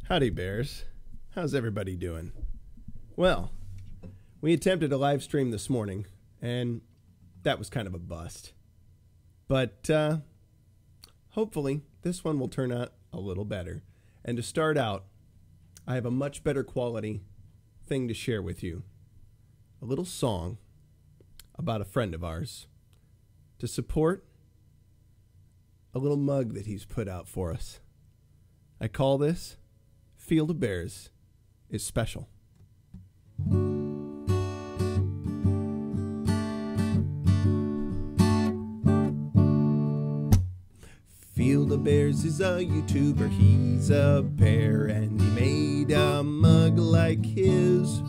Howdy, Bears. How's everybody doing? Well, we attempted a live stream this morning, and that was kind of a bust. But hopefully, this one will turn out a little better. And to start out, I have a much better quality thing to share with you. A little song about a friend of ours to support a little mug that he's put out for us. I call this Field of Bears is Special. Field of Bears is a YouTuber, he's a bear, and he made a mug like his.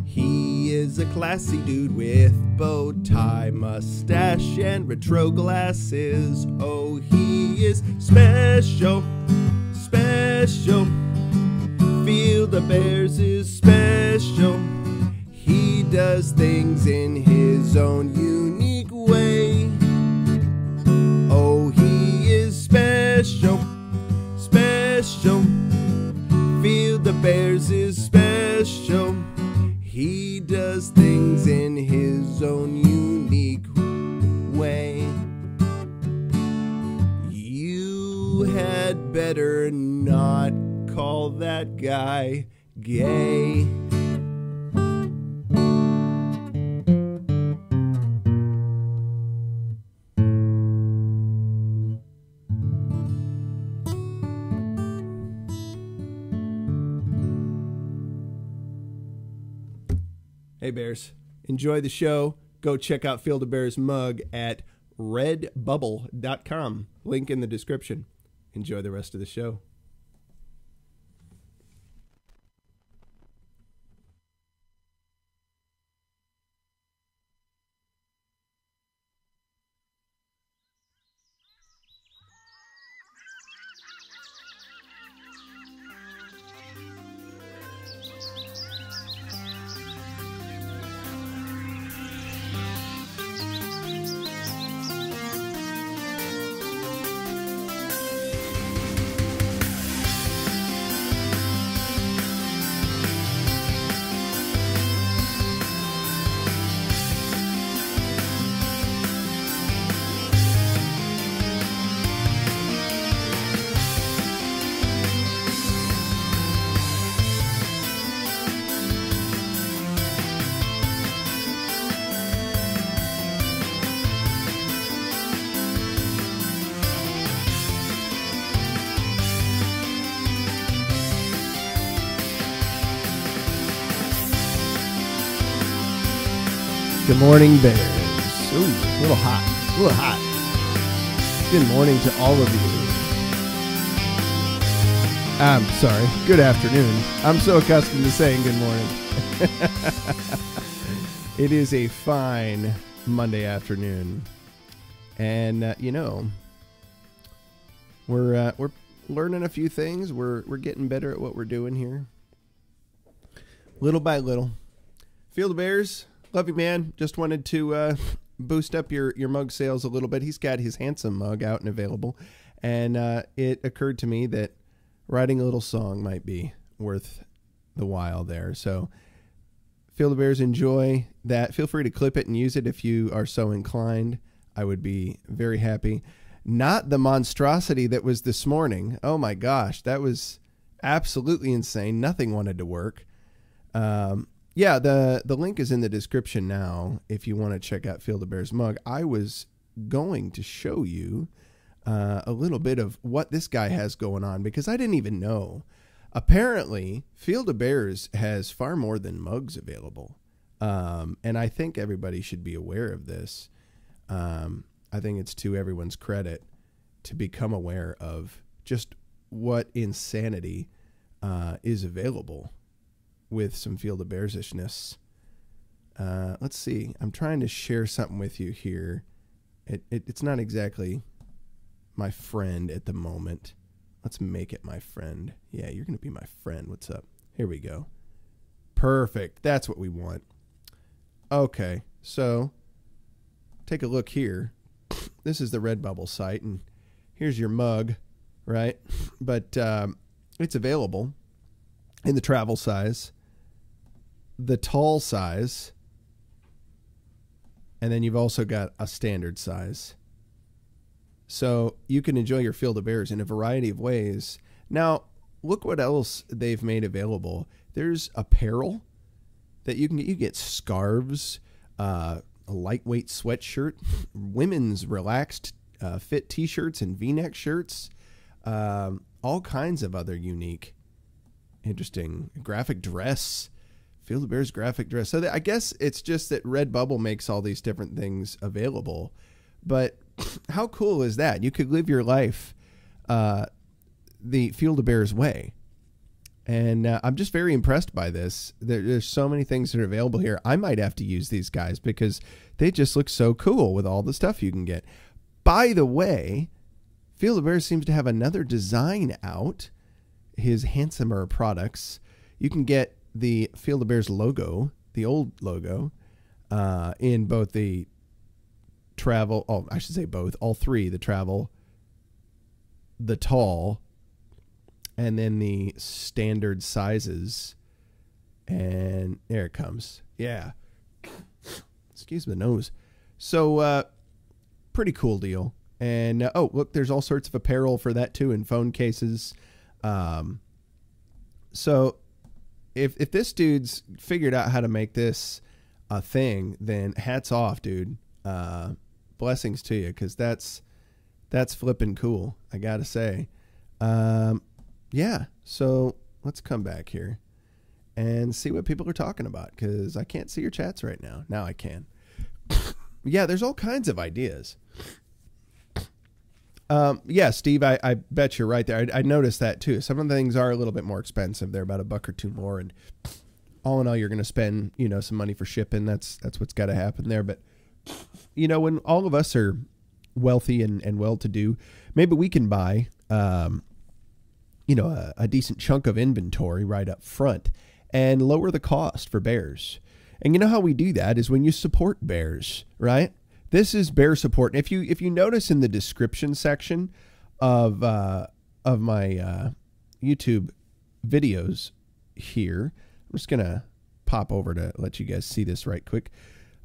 He is a classy dude with bow tie, mustache, and retro glasses. Oh, he is special, special. Field of Bears is special. He does things in his own unique way. Oh, he is special, special. Field of Bears is special. He does things in his own unique way. You had better not call that guy gay. Hey Bears, enjoy the show. Go check out Field of Bears mug at redbubble.com. Link in the description. Enjoy the rest of the show. Good morning, Bears. Ooh, a little hot. A little hot. Good morning to all of you. I'm sorry. Good afternoon. I'm so accustomed to saying good morning. It is a fine Monday afternoon. And, you know, we're learning a few things. We're getting better at what we're doing here. Little by little. Field of Bears. Love you, man. Just wanted to boost up your mug sales a little bit. He's got his handsome mug out and available. And it occurred to me that writing a little song might be worth the while there. So, Field of Bears, enjoy that. Feel free to clip it and use it if you are so inclined. I would be very happy. Not the monstrosity that was this morning. Oh, my gosh. That was absolutely insane. Nothing wanted to work. Yeah, the link is in the description now if you want to check out Field of Bears mug. I was going to show you a little bit of what this guy has going on because I didn't even know. Apparently, Field of Bears has far more than mugs available. And I think everybody should be aware of this. I think it's to everyone's credit to become aware of just what insanity is available with some Field of Bearsishness. Let's see. I'm trying to share something with you here. It's not exactly my friend at the moment. Let's make it my friend. Yeah, you're going to be my friend. What's up? Here we go. Perfect. That's what we want. Okay, so take a look here. This is the Redbubble site, and here's your mug, right? But it's available in the travel size, the tall size, and then you've also got a standard size. So you can enjoy your Field of Bears in a variety of ways. Now, look what else they've made available. There's apparel that you can get. You get scarves, a lightweight sweatshirt, women's relaxed fit t-shirts and v-neck shirts, all kinds of other unique, interesting graphic dress, Field of Bears graphic dress. So I guess it's just that Redbubble makes all these different things available. But how cool is that? You could live your life the Field of Bears way. And I'm just very impressed by this. There's so many things that are available here. I might have to use these guys because they just look so cool with all the stuff you can get. By the way, Field of Bears seems to have another design out, his handsomer products. You can get the Field of Bears logo, the old logo, in both the travel, I should say both, all three, the travel, the tall, and then the standard sizes. And there it comes. Yeah. Excuse the nose. So, pretty cool deal. And, oh, look, there's all sorts of apparel for that too, and phone cases. So if this dude's figured out how to make this a thing, then hats off, dude. Blessings to you, because that's flipping cool, I gotta say. Yeah, so let's come back here and see what people are talking about, because I can't see your chats right now. Now I can. Yeah, there's all kinds of ideas. Yeah, Steve, I bet you're right there. I noticed that too. Some of the things are a little bit more expensive. They're about $1 or $2 more, and all in all, you're going to spend, some money for shipping. That's what's got to happen there. But when all of us are wealthy and well-to-do, maybe we can buy, a decent chunk of inventory right up front and lower the cost for bears. And you know how we do that is when you support bears, right? This is bear support. And if you notice in the description section of my YouTube videos here, I'm just gonna pop over to let you guys see this right quick.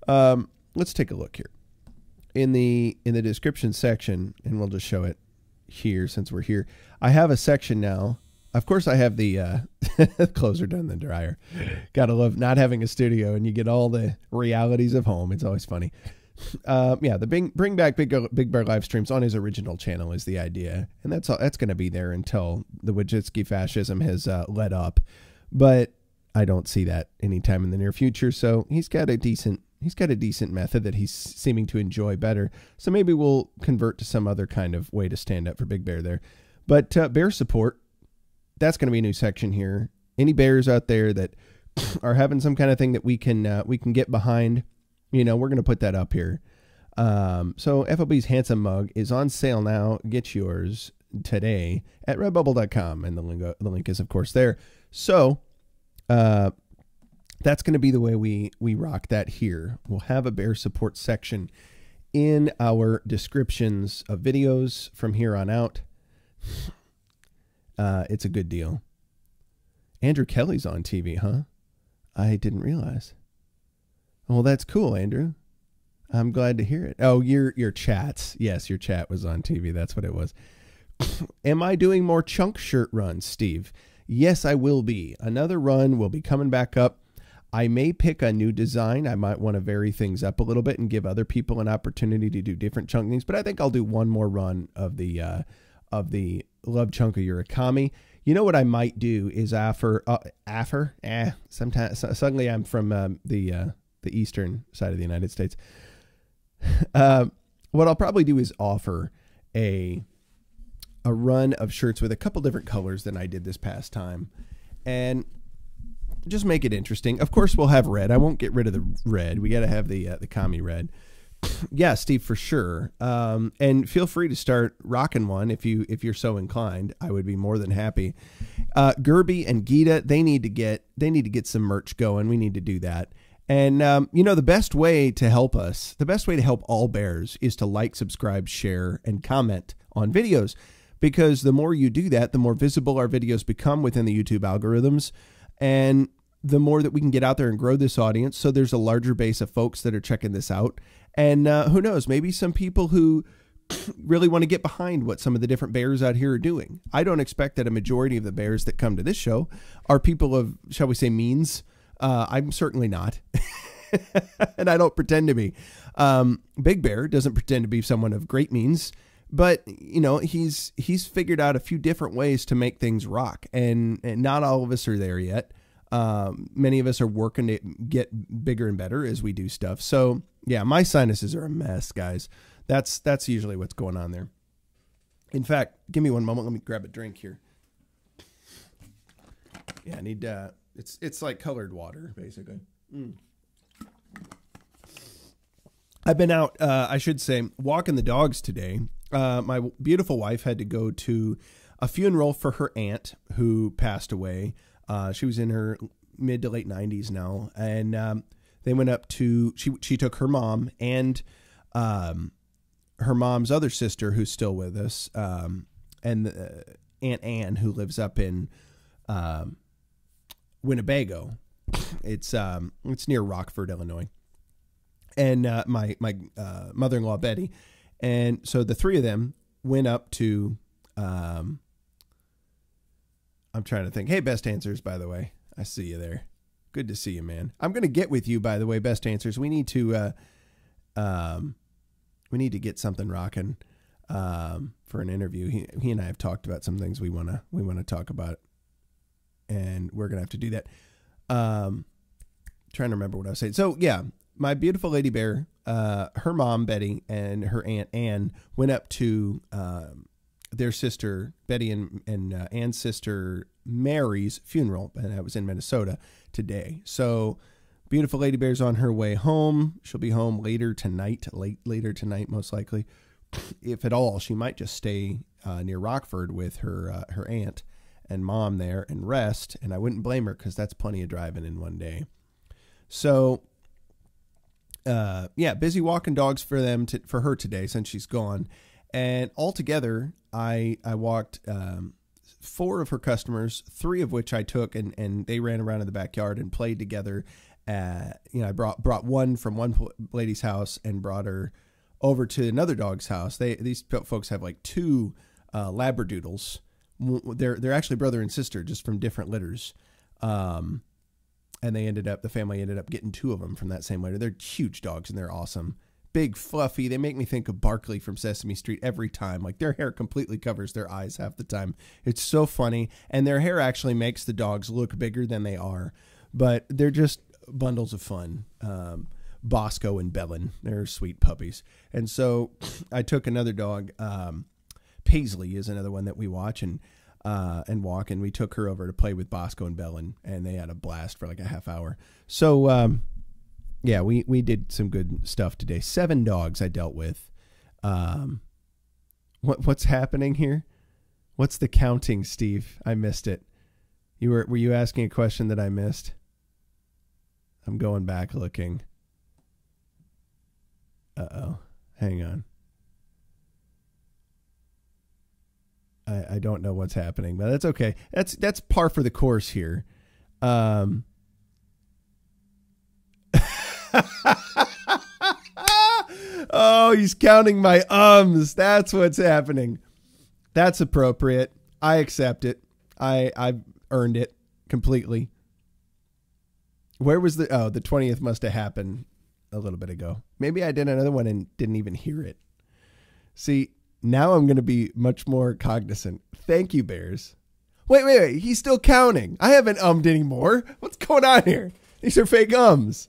Let's take a look here in the description section, and we'll just show it here since we're here. I have a section now. Of course, I have the clothes are done in the dryer. Gotta love not having a studio, and you get all the realities of home. It's always funny. Yeah, the bring back Big Bear live streams on his original channel is the idea, and that's going to be there until the WOJCICKI fascism has let up. But I don't see that anytime in the near future. So he's got a decent method that he's seeming to enjoy better. So maybe we'll convert to some other kind of way to stand up for Big Bear there. But bear support, that's going to be a new section here. Any bears out there that are having some kind of thing that we can get behind, we're going to put that up here. So F.O.B's handsome mug is on sale now. Get yours today at redbubble.com. And the link is, of course, there. So that's going to be the way we rock that here. We'll have a bear support section in our descriptions of videos from here on out. It's a good deal. Andrew Kelly's on TV, huh? I didn't realize. Well, that's cool, Andrew. I'm glad to hear it. Oh, your chats. Yes, your chat was on TV. That's what it was. Am I doing more chunk shirt runs, Steve? Yes, I will be. Another run will be coming back up. I may pick a new design. I might want to vary things up a little bit and give other people an opportunity to do different chunk things. But I think I'll do one more run of the Love Chunk of Urakami. You know what I might do is sometimes suddenly I'm from the eastern side of the United States. What I'll probably do is offer a run of shirts with a couple different colors than I did this past time, and just make it interesting. Of course, we'll have red. I won't get rid of the red. We got to have the kami red. Yeah, Steve, for sure. And feel free to start rocking one if you're so inclined. I would be more than happy. Gerby and Gita, they need to get some merch going. We need to do that. And the best way to help us, the best way to help all bears is to like, subscribe, share, and comment on videos. because the more you do that, the more visible our videos become within the YouTube algorithms, and the more that we can get out there and grow this audience. So there's a larger base of folks that are checking this out. And who knows, maybe some people who really want to get behind what some of the different bears out here are doing. I don't expect that a majority of the bears that come to this show are people of, shall we say, means. I'm certainly not. And I don't pretend to be. Big Bear doesn't pretend to be someone of great means, but you know, he's figured out a few different ways to make things rock, and not all of us are there yet. Many of us are working to get bigger and better as we do stuff. So yeah, my sinuses are a mess, guys. That's usually what's going on there. In fact, give me one moment. Let me grab a drink here. Yeah, I need, it's like colored water, basically. I've been out, I should say, walking the dogs today. My beautiful wife had to go to a funeral for her aunt who passed away. She was in her mid to late 90s now. And they went up to, she took her mom and her mom's other sister, who's still with us, and Aunt Ann, who lives up in Winnebago. It's near Rockford, Illinois. And my mother-in-law, Betty. And so the three of them went up to, I'm trying to think. Hey, Best Answers, by the way. I see you there. Good to see you, man. I'm going to get with you, by the way, Best Answers. We need to get something rocking for an interview. He and I have talked about some things we want to talk about, and we're going to have to do that. Trying to remember what I was saying. So yeah, my beautiful lady bear, her mom, Betty, and her aunt, Ann, went up to their sister, Betty and Ann's sister, Mary's funeral, and that was in Minnesota today. So beautiful lady bear's on her way home. She'll be home later tonight, most likely. If at all, she might just stay near Rockford with her aunt and mom there and rest. And I wouldn't blame her, because that's plenty of driving in one day. So yeah, busy walking dogs for her today since she's gone. And altogether, I walked 4 of her customers, 3 of which I took, and they ran around in the backyard and played together. I brought one from one lady's house and brought her over to another dog's house. These folks have like 2 Labradoodles. They're actually brother and sister, just from different litters. And the family ended up getting 2 of them from that same litter. They're huge dogs and they're awesome. Big, fluffy. They make me think of Barkley from Sesame Street every time. Like, their hair completely covers their eyes half the time. It's so funny. And their hair actually makes the dogs look bigger than they are. But they're just bundles of fun. Bosco and Bellin, they're sweet puppies. And so I took another dog. Paisley is another one that we watch and walk. And we took her over to play with Bosco and Bellin. And they had a blast for like a half hour. So, yeah, we did some good stuff today. 7 dogs I dealt with. What's happening here? What's the counting, Steve? I missed it. Were you asking a question that I missed? I'm going back looking. Uh-oh. Hang on. I don't know what's happening, but that's okay. That's par for the course here. Oh, he's counting my ums. That's what's happening. That's appropriate. I accept it. I've earned it completely. Where was the 20th must have happened a little bit ago. Maybe I did another one and didn't even hear it. See, now I'm going to be much more cognizant. Thank you, Bears. Wait. He's still counting. I haven't ummed anymore. What's going on here? These are fake ums.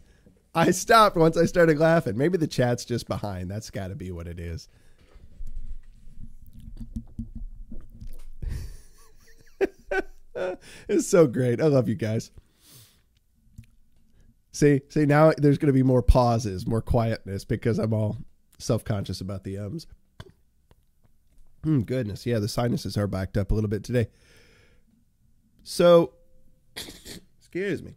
I stopped once I started laughing. Maybe the chat's just behind. That's got to be what it is. It's so great. I love you guys. See, now there's going to be more pauses, more quietness, because I'm all self-conscious about the ums. Goodness. Yeah, the sinuses are backed up a little bit today. So, excuse me.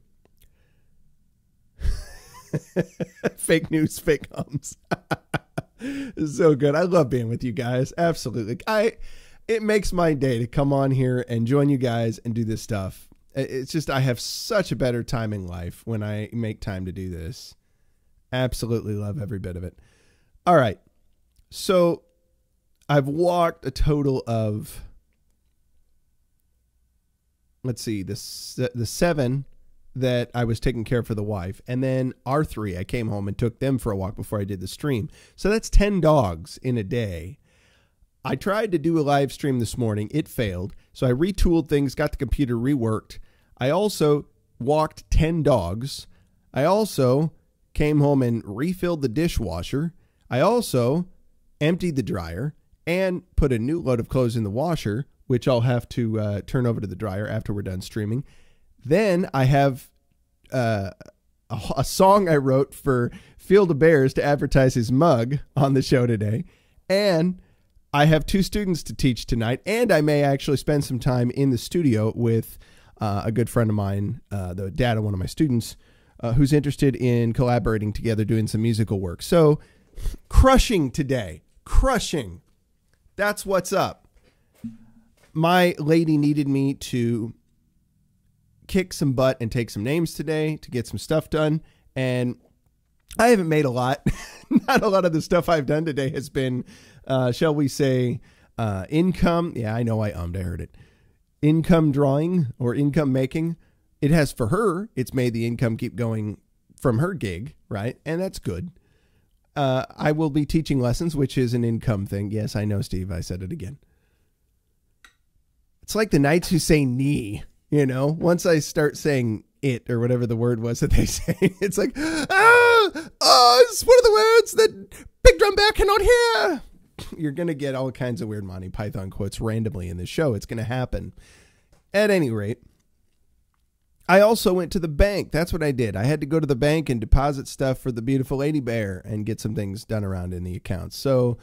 Fake news, fake ums. So good. I love being with you guys. Absolutely. it makes my day to come on here and join you guys and do this stuff. It's just, I have such a better time in life when I make time to do this. Absolutely love every bit of it. All right. So I've walked a total of, let's see, the 7 that I was taking care of for the wife. And then our 3, I came home and took them for a walk before I did the stream. So that's 10 dogs in a day. I tried to do a live stream this morning. It failed. So I retooled things, got the computer reworked. I also walked 10 dogs. I also came home and refilled the dishwasher. I also emptied the dryer and put a new load of clothes in the washer, which I'll have to turn over to the dryer after we're done streaming. Then I have a song I wrote for Field of Bears to advertise his mug on the show today. And I have 2 students to teach tonight, and I may actually spend some time in the studio with a good friend of mine, the dad of one of my students, who's interested in collaborating together, doing some musical work. So crushing today, crushing. That's what's up. My lady needed me to kick some butt and take some names today to get some stuff done. And I haven't made a lot. Not a lot of the stuff I've done today has been, shall we say, income. Yeah, I know I heard it. Income drawing or income making. It has for her, it's made the income keep going from her gig, right? And that's good. I will be teaching lessons, which is an income thing. Yes, I know, Steve. I said it again. It's like the knights who say knee, you know, once I start saying it or whatever the word was that they say, it's like, it's one of the words that Big Drum Bear cannot hear. You're going to get all kinds of weird Monty Python quotes randomly in this show. It's going to happen. At any rate, I also went to the bank. That's what I did. I had to go to the bank and deposit stuff for the beautiful lady bear and get some things done around in the accounts. So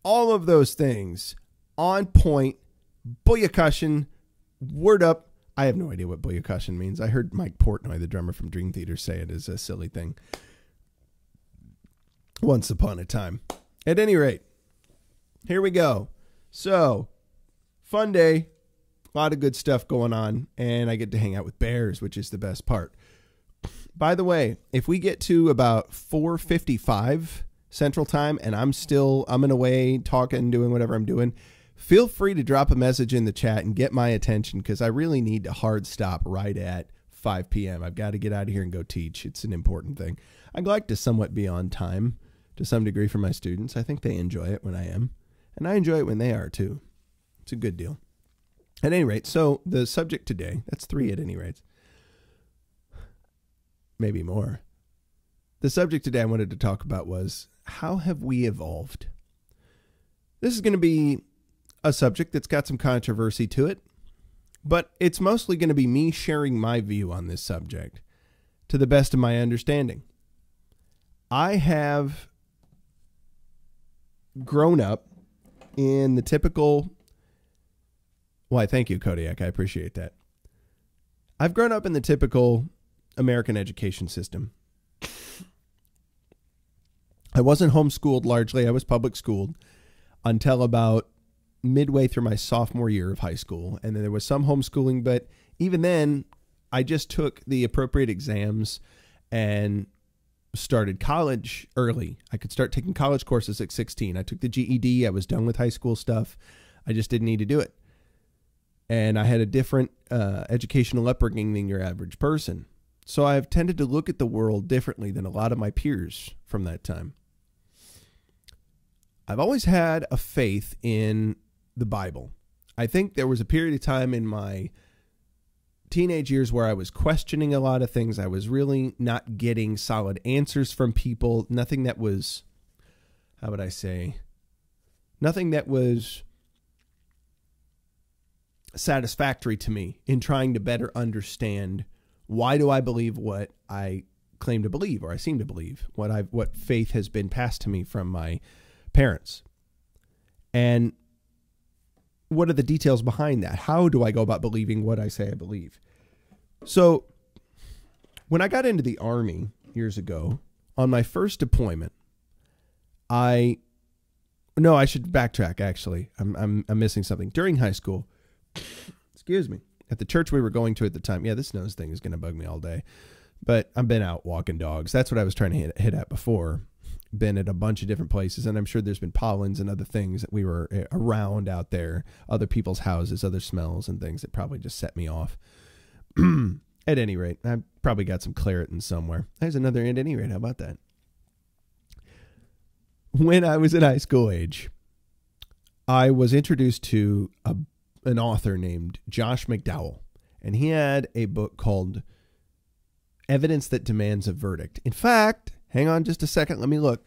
all of those things on point, booyakashin, word up. I have no idea what booyakashin means. I heard Mike Portnoy, the drummer from Dream Theater, say it as a silly thing once upon a time. At any rate, here we go. So, fun day. A lot of good stuff going on, and I get to hang out with bears, which is the best part. By the way, if we get to about 4:55 Central Time and I'm in a way talking, doing whatever I'm doing, feel free to drop a message in the chat and get my attention, because I really need to hard stop right at 5 p.m. I've got to get out of here and go teach. It's an important thing. I'd like to somewhat be on time to some degree for my students. I think they enjoy it when I am, and I enjoy it when they are too. It's a good deal. At any rate, so the subject today, that's 3 at any rate, maybe more. The subject today I wanted to talk about was, how have we evolved? This is going to be a subject that's got some controversy to it, but it's mostly going to be me sharing my view on this subject to the best of my understanding. I have grown up in the typical... Why, thank you, Kodiak. I appreciate that. I've grown up in the typical American education system. I wasn't homeschooled largely. I was public schooled until about midway through my sophomore year of high school. And then there was some homeschooling, but even then, I just took the appropriate exams and started college early. I could start taking college courses at 16. I took the GED. I was done with high school stuff. I just didn't need to do it. And I had a different educational upbringing than your average person. So I've tended to look at the world differently than a lot of my peers from that time. I've always had a faith in the Bible. I think there was a period of time in my teenage years where I was questioning a lot of things. I was really not getting solid answers from people. Nothing that was, how would I say, nothing that was satisfactory to me in trying to better understand, why do I believe what I claim to believe, or I seem to believe, what faith has been passed to me from my parents, and what are the details behind that? How do I go about believing what I say I believe? So when I got into the Army years ago, on my first deployment, I No, I should backtrack. Actually, I'm missing something. During high school, excuse me, at the church we were going to at the time. Yeah, this nose thing is going to bug me all day, but I've been out walking dogs. That's what I was trying to hit at before. Been at a bunch of different places, and I'm sure there's been pollens and other things that we were around out there, other people's houses, other smells and things that probably just set me off. At any rate, I probably got some Claritin somewhere. There's another at any rate. How about that? When I was in high school age, I was introduced to an author named Josh Mcdowell, and he had a book called Evidence That Demands a Verdict. In fact, hang on just a second. Let me look.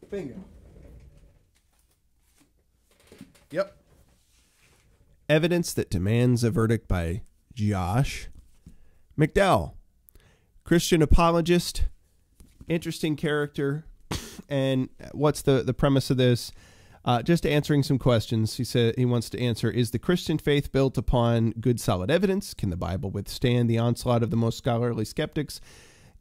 Bingo. Yep. Evidence That Demands a Verdict by Josh McDowell. Christian apologist, interesting character. And what's the premise of this? Just answering some questions. He said he wants to answer, is the Christian faith built upon good solid evidence? Can the Bible withstand the onslaught of the most scholarly skeptics?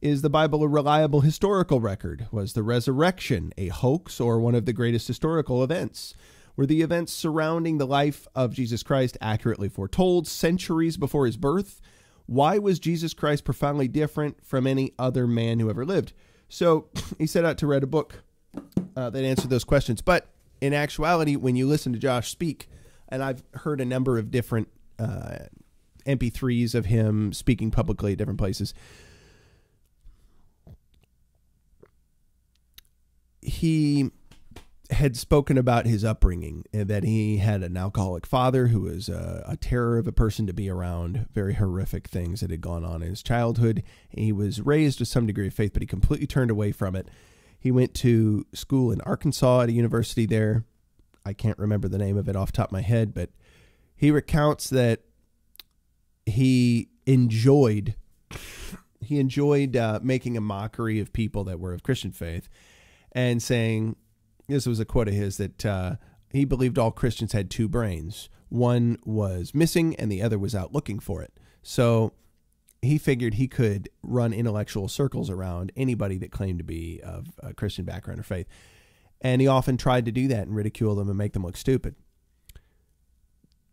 Is the Bible a reliable historical record? Was the resurrection a hoax or one of the greatest historical events? Were the events surrounding the life of Jesus Christ accurately foretold centuries before his birth? Why was Jesus Christ profoundly different from any other man who ever lived? So he set out to write a book that answered those questions. But in actuality, when you listen to Josh speak, and I've heard a number of different MP3s of him speaking publicly at different places, he had spoken about his upbringing and that he had an alcoholic father who was a terror of a person to be around, very horrific things that had gone on in his childhood. He was raised with some degree of faith, but he completely turned away from it. He went to school in Arkansas at a university there. I can't remember the name of it off the top of my head, but he recounts that he enjoyed making a mockery of people that were of Christian faith and saying, this was a quote of his, that he believed all Christians had two brains. One was missing and the other was out looking for it. So he figured he could run intellectual circles around anybody that claimed to be of a Christian background or faith. And he often tried to do that and ridicule them and make them look stupid.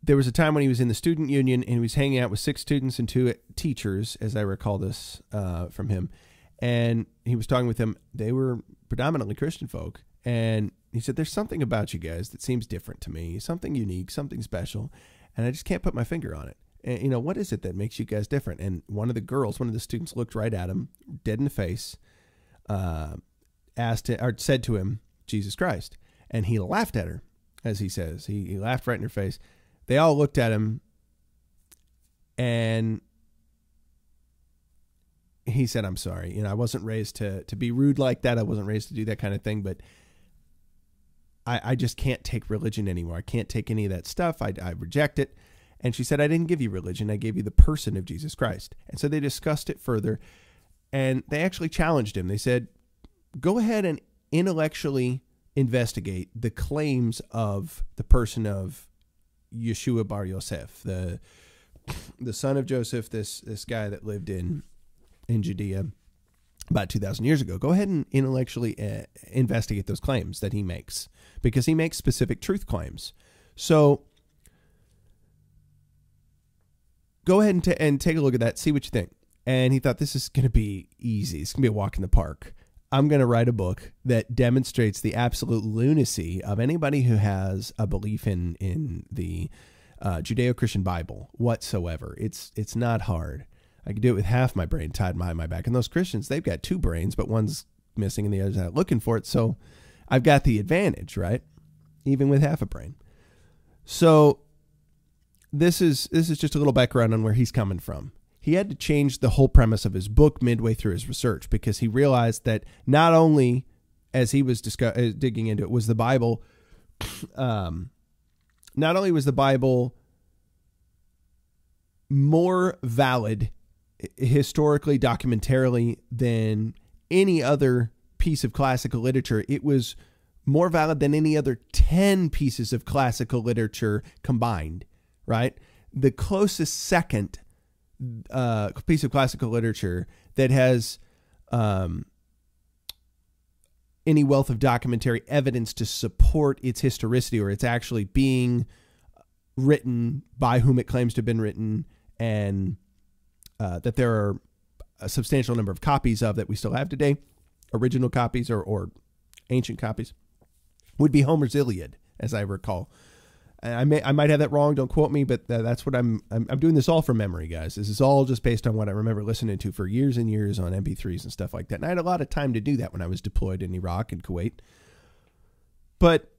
There was a time when he was in the student union and he was hanging out with 6 students and 2 teachers, as I recall this from him. And he was talking with them. They were predominantly Christian folk. And he said, there's something about you guys that seems different to me, something unique, something special. And I just can't put my finger on it. And, you know, what is it that makes you guys different? And one of the students looked right at him, dead in the face, said to him, Jesus Christ. And he laughed at her, as he says. He laughed right in her face. They all looked at him, and he said, I'm sorry. You know, I wasn't raised to be rude like that. I wasn't raised to do that kind of thing, but I just can't take religion anymore. I can't take any of that stuff. I reject it. And she said, I didn't give you religion. I gave you the person of Jesus Christ. And so they discussed it further, and they actually challenged him. They said, go ahead and intellectually investigate the claims of the person of Yeshua Bar Yosef, the son of Joseph, this guy that lived in Judea about 2,000 years ago. Go ahead and intellectually investigate those claims that he makes, because he makes specific truth claims. So go ahead and take a look at that, see what you think. And he thought, this is going to be easy. It's going to be a walk in the park. I'm going to write a book that demonstrates the absolute lunacy of anybody who has a belief in the Judeo-Christian Bible whatsoever. It's not hard. I could do it with half my brain tied behind my back. And those Christians, they've got 2 brains, but one's missing and the other's not looking for it. So I've got the advantage, right? Even with half a brain. So this is just a little background on where he's coming from. He had to change the whole premise of his book midway through his research, because he realized that not only, as he was digging into it, was the Bible, not only was the Bible more valid historically, documentarily, than any other piece of classical literature, it was more valid than any other 10 pieces of classical literature combined, right? The closest second piece of classical literature that has any wealth of documentary evidence to support its historicity, or it's actually being written by whom it claims to have been written, and that there are a substantial number of copies of that we still have today, original copies or ancient copies, would be Homer's Iliad, as I recall. I might have that wrong. Don't quote me, but that's what I'm doing this all from memory, guys. This is all just based on what I remember listening to for years and years on MP3s and stuff like that. And I had a lot of time to do that when I was deployed in Iraq and Kuwait. But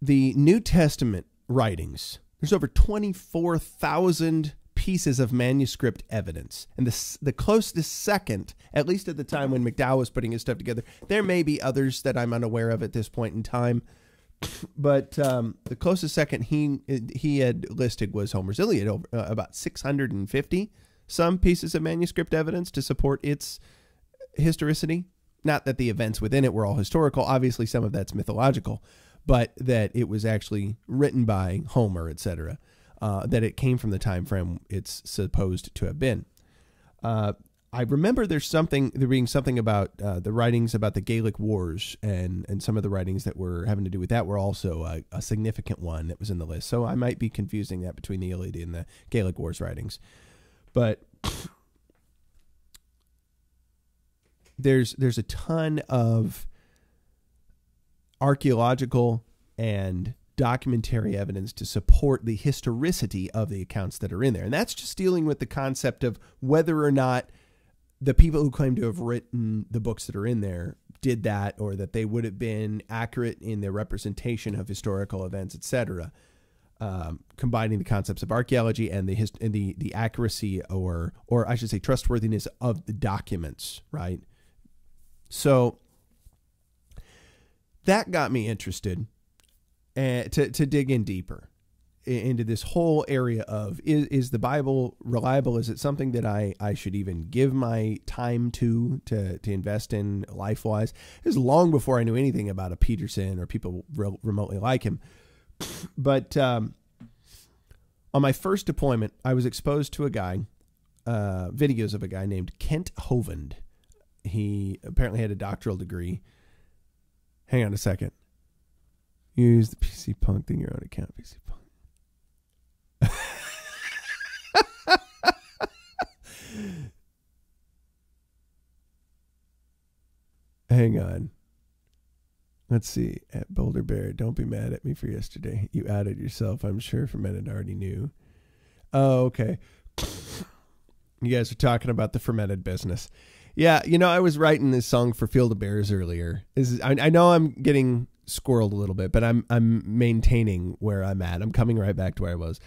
the New Testament writings, there's over 24,000 pieces of manuscript evidence. And the closest second, at least at the time when Mcdowell was putting his stuff together, there may be others that I'm unaware of at this point in time, but the closest second he had listed was Homer's Iliad, about 650 some pieces of manuscript evidence to support its historicity. Not that the events within it were all historical. Obviously, some of that's mythological, but that it was actually written by Homer, etc. That it came from the time frame it's supposed to have been. I remember there being something about the writings about the Gaelic Wars, and some of the writings that were having to do with that were also a significant one that was in the list. So I might be confusing that between the Iliad and the Gaelic Wars writings. But there's a ton of archaeological and documentary evidence to support the historicity of the accounts that are in there. And that's just dealing with the concept of whether or not the people who claim to have written the books that are in there did that, or that they would have been accurate in their representation of historical events, etc. Combining the concepts of archaeology and the accuracy, or I should say trustworthiness of the documents, right? So that got me interested to dig in deeper into this whole area of, is the Bible reliable? Is it something that I should even give my time to invest in life-wise? It was long before I knew anything about a Peterson or people remotely like him. But on my first deployment, I was exposed to a guy, videos of a guy named Kent Hovind. He apparently had a doctoral degree. Hang on a second. Use the PC Punk thing, your own account, PC Punk. Hang on. Let's see. At Boulder Bear, don't be mad at me for yesterday. You outed yourself, I'm sure, for men that already knew. Oh, okay. You guys are talking about the fermented business. Yeah, I was writing this song for Field of Bears earlier. I know I'm getting squirreled a little bit, but I'm maintaining where I'm at. I'm coming right back to where I was.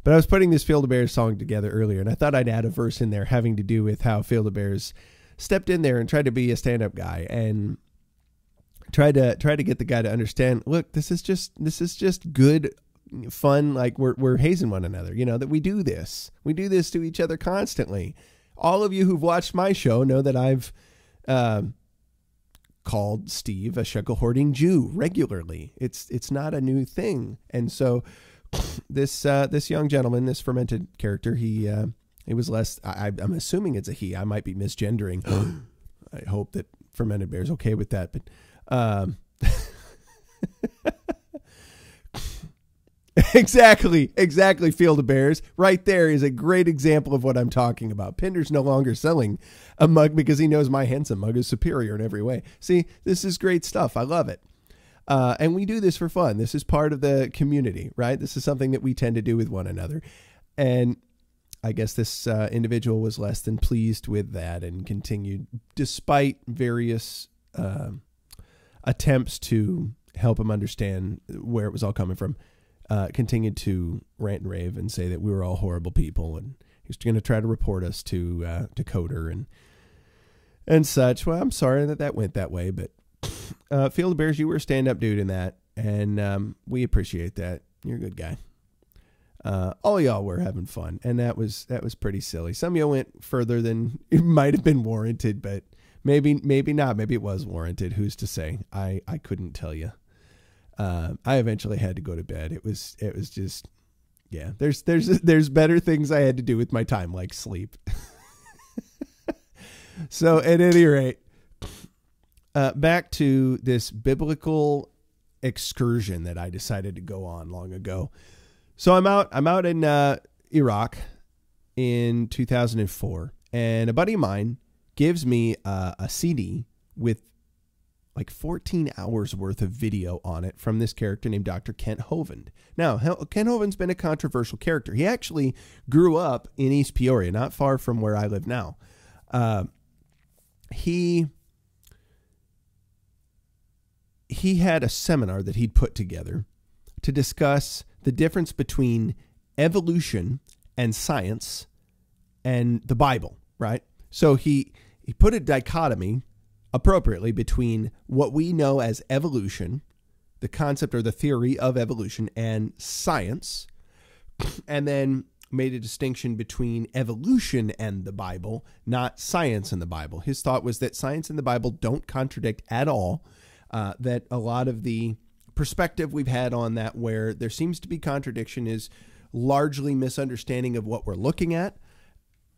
But I was putting this Field of Bears song together earlier, and I thought I'd add a verse in there having to do with how Field of Bears stepped in there and tried to be a stand-up guy and tried to get the guy to understand, look, this is just good fun, like we're hazing one another, that we do this to each other constantly. All of you who've watched my show know that I've called Steve a shekel-hoarding Jew regularly. It's not a new thing. And so this young gentleman, this fermented character, he was less, I'm assuming it's a he. I might be misgendering. I hope that Fermented Bear's okay with that. But Exactly, Field of Bears. Right there is a great example of what I'm talking about. Pinder's no longer selling a mug because he knows my Henson mug is superior in every way. See, this is great stuff. I love it. And we do this for fun. This is part of the community, right? This is something that we tend to do with one another. And I guess this individual was less than pleased with that and continued, despite various attempts to help him understand where it was all coming from, continued to rant and rave and say that we were all horrible people, and he was going to try to report us to Coder and such. Well, I'm sorry that went that way, but Field of Bears, you were a stand-up dude in that, and we appreciate that. You're a good guy. All y'all were having fun, and that was pretty silly. Some of y'all went further than it might have been warranted, but maybe not. Maybe it was warranted. Who's to say? I couldn't tell you. I eventually had to go to bed. It was just, yeah, there's better things I had to do with my time, like sleep. So at any rate, back to this biblical excursion that I decided to go on long ago. So I'm out in Iraq in 2004, and a buddy of mine gives me a CD with like 14 hours worth of video on it from this character named Dr. Kent Hovind. Now, Kent Hovind's been a controversial character. He actually grew up in East Peoria, not far from where I live now. He had a seminar that he'd put together to discuss the difference between evolution and science and the Bible, right? So he put a dichotomy appropriately between what we know as evolution, the concept or the theory of evolution, and science, and then made a distinction between evolution and the Bible, not science and the Bible. His thought was that science and the Bible don't contradict at all, that a lot of the perspective we've had on that where there seems to be contradiction is largely misunderstanding of what we're looking at.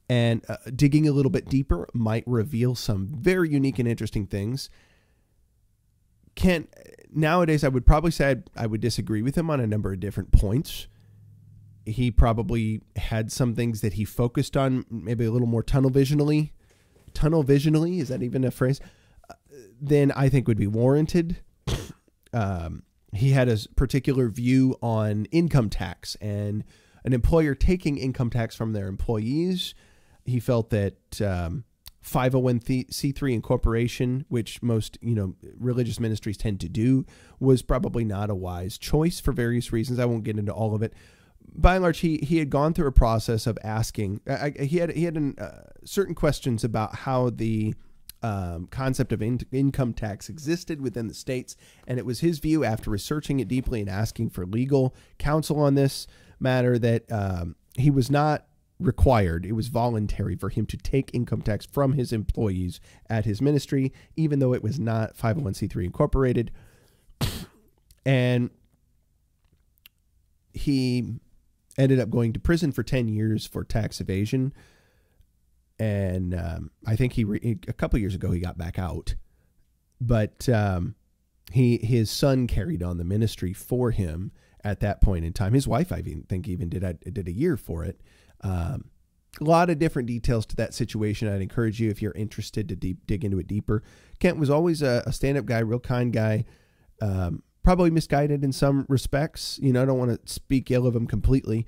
And digging a little bit deeper might reveal some very unique and interesting things. Nowadays, I would probably say I would disagree with him on a number of different points. He probably had some things that he focused on, maybe a little more tunnel visionally, is that even a phrase? Then I think would be warranted. He had a particular view on income tax and an employer taking income tax from their employees. He felt that 501c3 incorporation, which most religious ministries tend to do, was probably not a wise choice for various reasons. I won't get into all of it. By and large, he had gone through a process of asking. He had certain questions about how the concept of income tax existed within the states, and it was his view, after researching it deeply and asking for legal counsel on this matter, that he was not required. It was voluntary for him to take income tax from his employees at his ministry, even though it was not 501c3 incorporated. And he ended up going to prison for 10 years for tax evasion. And I think a couple years ago, he got back out. But his son carried on the ministry for him at that point in time. His wife, I think, even did a year for it. A lot of different details to that situation. I'd encourage you, if you're interested, to dig into it deeper. Kent was always a stand-up guy, real kind guy, probably misguided in some respects. I don't want to speak ill of him completely,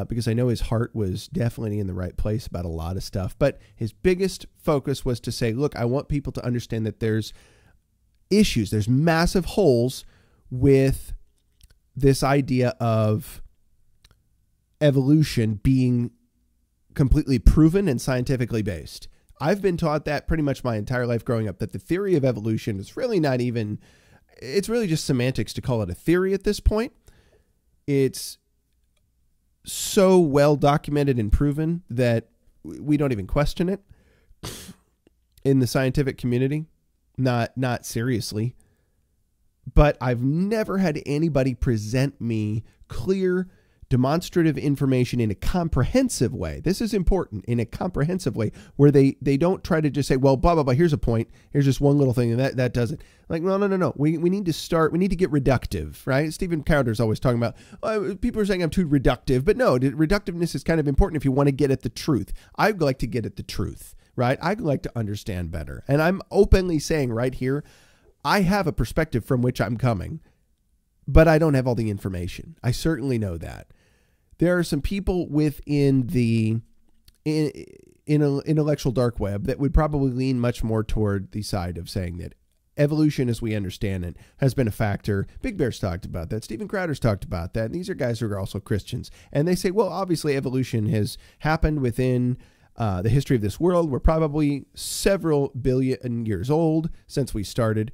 because I know his heart was definitely in the right place about a lot of stuff. But his biggest focus was to say, look, I want people to understand that there's issues, there's massive holes with this idea of evolution being completely proven and scientifically based. I've been taught that pretty much my entire life growing up, that the theory of evolution is really not even, it's really just semantics to call it a theory at this point. It's so well documented and proven that we don't even question it in the scientific community, not seriously. But I've never had anybody present me clear, demonstrative information in a comprehensive way. This is important, in a comprehensive way, where they don't try to just say, well, blah, blah, blah, here's a point. Here's just one little thing, and that does it. Like, no. We need to get reductive, right? Stephen Crowder's always talking about, people are saying I'm too reductive, but no, reductiveness is kind of important if you want to get at the truth. I'd like to get at the truth, right? I'd like to understand better. And I'm openly saying right here, I have a perspective from which I'm coming, but I don't have all the information. I certainly know that. There are some people within the intellectual dark web that would probably lean much more toward the side of saying that evolution, as we understand it, has been a factor. Big Bear's talked about that. Stephen Crowder's talked about that. And these are guys who are also Christians. And they say, well, obviously evolution has happened within the history of this world. We're probably several billion years old since we started.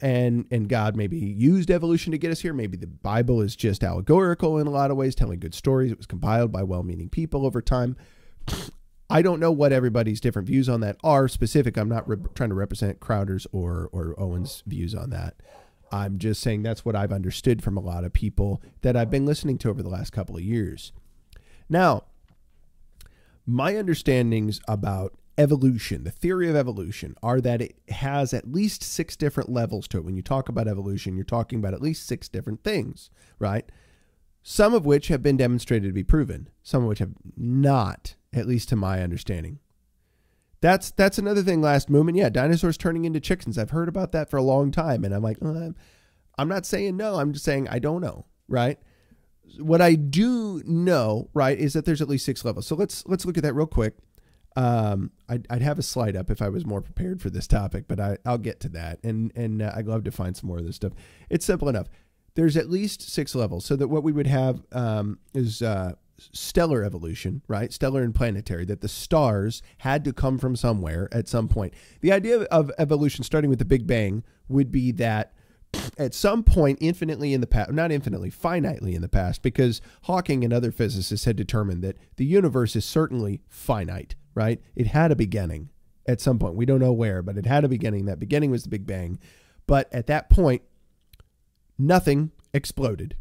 And God maybe used evolution to get us here. Maybe the Bible is just allegorical in a lot of ways, telling good stories. It was compiled by well-meaning people over time. I don't know what everybody's different views on that are specific. I'm not trying to represent Crowder's or Owen's views on that. I'm just saying that's what I've understood from a lot of people that I've been listening to over the last couple of years. Now, my understandings about evolution, the theory of evolution, are that it has at least 6 different levels to it. When you talk about evolution, you're talking about at least 6 different things, right? Some of which have been demonstrated to be proven, some of which have not, at least to my understanding. That's another thing, last movement. Yeah, dinosaurs turning into chickens. I've heard about that for a long time, and I'm like, I'm not saying no, I'm just saying I don't know, right? What I do know, right, is that there's at least 6 levels. So let's look at that real quick. I'd have a slide up if I was more prepared for this topic, but I'll get to that. And I'd love to find some more of this stuff. It's simple enough. There's at least 6 levels. So that what we would have is stellar evolution, right? Stellar and planetary, that the stars had to come from somewhere at some point. The idea of evolution, starting with the Big Bang, would be that at some point infinitely in the past, not infinitely, finitely in the past, because Hawking and other physicists had determined that the universe is certainly finite, right? It had a beginning at some point. We don't know where, but it had a beginning. That beginning was the Big Bang. But at that point, nothing exploded.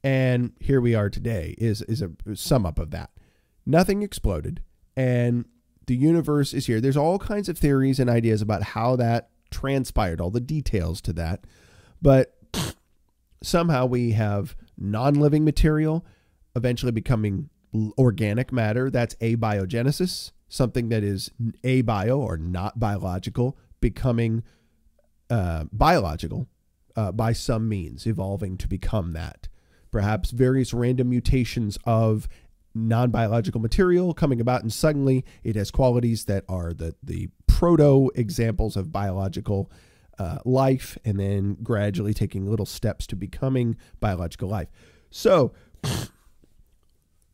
And here we are today is a sum up of that. Nothing exploded, and the universe is here. There's all kinds of theories and ideas about how that transpired, all the details to that. But somehow we have non-living material eventually becoming organic matter. That's abiogenesis, something that is abio or not biological, becoming biological by some means, evolving to become that. Perhaps various random mutations of non-biological material coming about, and suddenly it has qualities that are the proto examples of biological life, and then gradually taking little steps to becoming biological life. So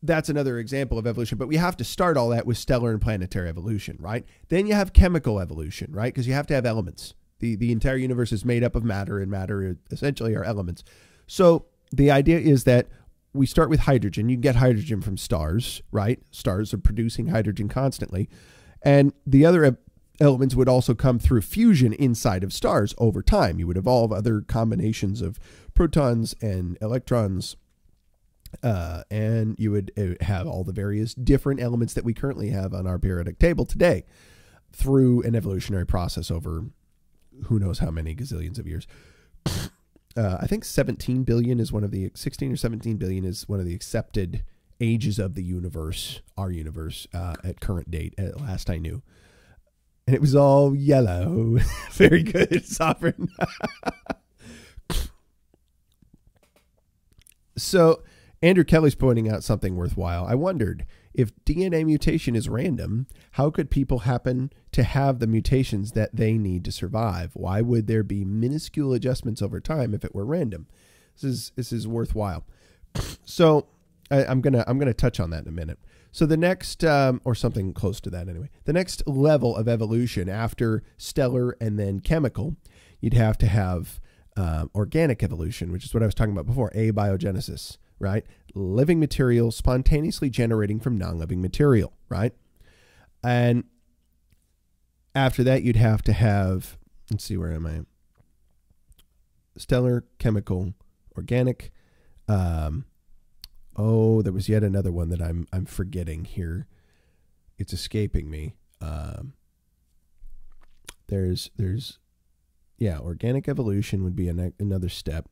that's another example of evolution, but we have to start all that with stellar and planetary evolution, right? Then you have chemical evolution, right? Because you have to have elements. The entire universe is made up of matter, and matter essentially are elements. So the idea is that we start with hydrogen. You get hydrogen from stars, right? Stars are producing hydrogen constantly. And the other elements would also come through fusion inside of stars over time. You would evolve other combinations of protons and electrons, and you would have all the various different elements that we currently have on our periodic table today through an evolutionary process over who knows how many gazillions of years. I think 17 billion is one of the 16 or 17 billion is one of the accepted ages of the universe, our universe, at current date, at last I knew. And it was all yellow. Very good, Sovereign. So Andrew Kelly's pointing out something worthwhile. I wondered, if DNA mutation is random, how could people happen to have the mutations that they need to survive? Why would there be minuscule adjustments over time if it were random? This is worthwhile. So I'm gonna touch on that in a minute. So the next, or something close to that anyway, the next level of evolution after stellar and then chemical, you'd have to have organic evolution, which is what I was talking about before, abiogenesis, right? Living material spontaneously generating from non-living material, right? And after that, you'd have to have, let's see, where am I? Stellar, chemical, organic. Oh, there was yet another one that I'm forgetting here. It's escaping me. Yeah, organic evolution would be another step.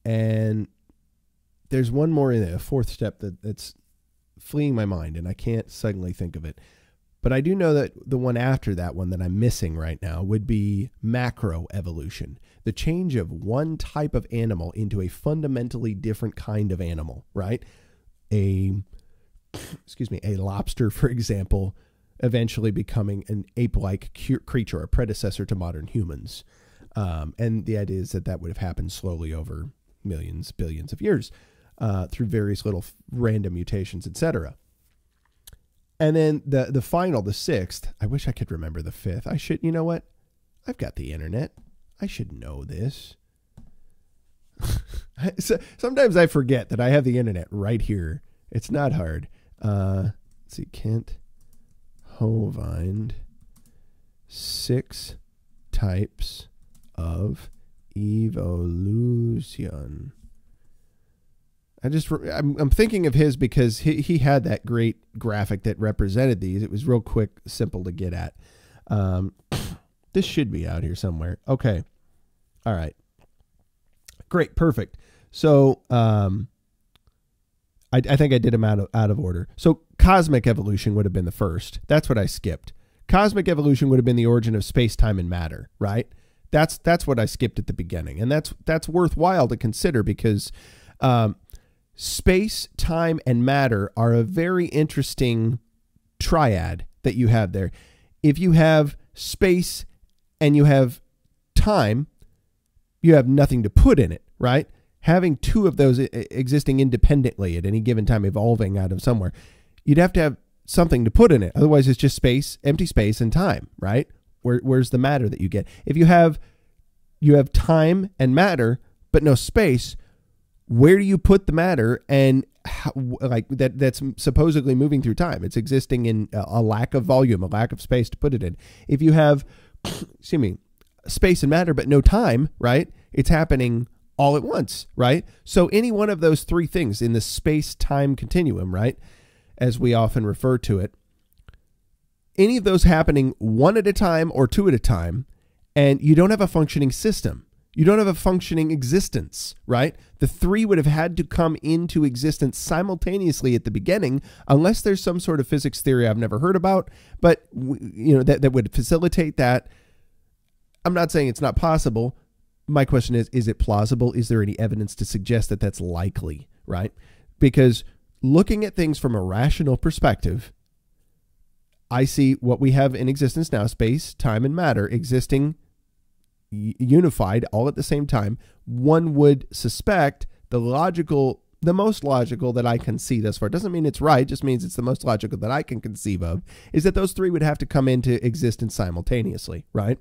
And there's one more in it, a 4th step that's fleeing my mind, and I can't suddenly think of it. But I do know that the one after that one that I'm missing right now would be macroevolution, the change of one type of animal into a fundamentally different kind of animal, right? A lobster, for example, eventually becoming an ape-like creature, a predecessor to modern humans. And the idea is that would have happened slowly over millions, billions of years through various little random mutations, etc. And then the final, the 6th, I wish I could remember the 5th. You know what? I've got the internet. I should know this. Sometimes I forget that I have the internet right here. It's not hard. Let's see, Kent Hovind, 6 types of evolution. I'm thinking of his because he had that great graphic that represented these. It was real quick, simple to get at. This should be out here somewhere. Okay. All right. Great. Perfect. So, I think I did them out of order. So cosmic evolution would have been the first. That's what I skipped. Cosmic evolution would have been the origin of space, time, and matter, right? That's what I skipped at the beginning. And that's worthwhile to consider because space, time, and matter are a very interesting triad that you have there. If you have space and you have time, you have nothing to put in it, right? Having two of those existing independently at any given time, evolving out of somewhere, you'd have to have something to put in it. Otherwise, it's just space, empty space, and time, right? Where's the matter that you get? If you have time and matter, but no space, where do you put the matter? And how, like that's supposedly moving through time. It's existing in a lack of volume, a lack of space to put it in. If you have, space and matter, but no time, right? It's happening all at once, right? So any one of those three things in the space-time continuum, right, as we often refer to it, any of those happening one at a time or two at a time, and you don't have a functioning system. You don't have a functioning existence, right? The three would have had to come into existence simultaneously at the beginning, unless there's some sort of physics theory I've never heard about, but that would facilitate that. I'm not saying it's not possible. My question is it plausible? Is there any evidence to suggest that that's likely, right? Because looking at things from a rational perspective, I see what we have in existence now, space, time, and matter existing unified all at the same time. One would suspect the most logical that I can see thus far, doesn't mean it's right, just means it's the most logical that I can conceive of, is that those three would have to come into existence simultaneously, right?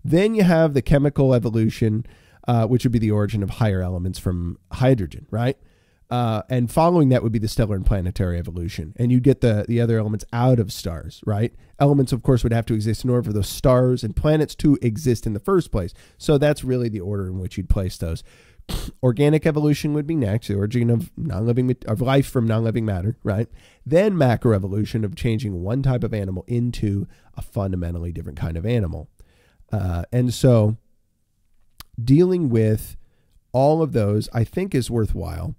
Then you have the chemical evolution, which would be the origin of higher elements from hydrogen, right? And following that would be the stellar and planetary evolution. And you get the other elements out of stars, right? Elements, of course, would have to exist in order for those stars and planets to exist in the first place. So that's really the order in which you'd place those. Organic evolution would be next, the origin of life from non-living matter, right? Then macroevolution of changing one type of animal into a fundamentally different kind of animal. And so dealing with all of those, I think, is worthwhile.